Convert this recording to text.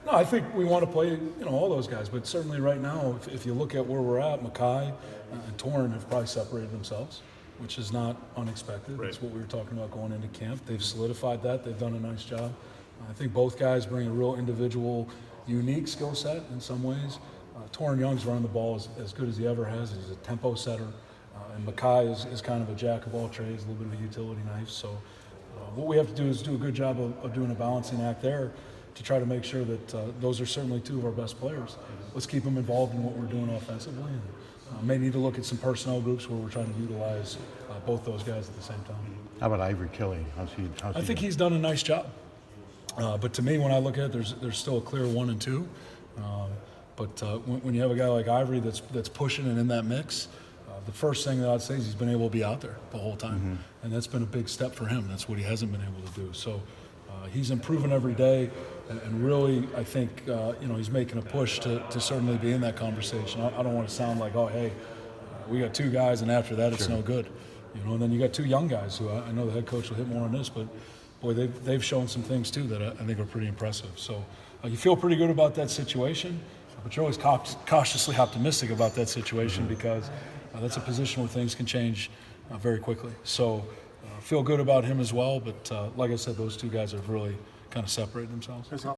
No, I think we want to play, all those guys. But certainly right now, if you look at where we're at, Mekhi and Toren have probably separated themselves, which is not unexpected. Right. That's what we were talking about going into camp. They've solidified that. They've done a nice job. I think both guys bring a real individual, unique skill set in some ways. Toren Young's running the ball as good as he ever has. He's a tempo setter. And Mekhi is kind of a jack of all trades, a little bit of a utility knife. So what we have to do is do a good job of doing a balancing act there to try to make sure that those are certainly two of our best players. Let's keep them involved in what we're doing offensively. And may need to look at some personnel groups where we're trying to utilize both those guys at the same time. How about Ivory Kelly? How's he I think doing? he's done a nice job. But to me, when I look at it, there's still a clear 1 and 2. But when you have a guy like Ivory that's pushing and in that mix, the first thing that I'd say is he's been able to be out there the whole time. Mm-hmm. And that's been a big step for him. That's what he hasn't been able to do. So he's improving every day. And really, I think, he's making a push to certainly be in that conversation. I don't want to sound like, we got 2 guys, and after that, it's no good. And then you got 2 young guys who I know the head coach will hit more on this, but boy, they've shown some things too that I think are pretty impressive. So you feel pretty good about that situation, but you're always cautiously optimistic about that situation because that's a position where things can change very quickly. So feel good about him as well, but like I said, those 2 guys have really kind of separated themselves.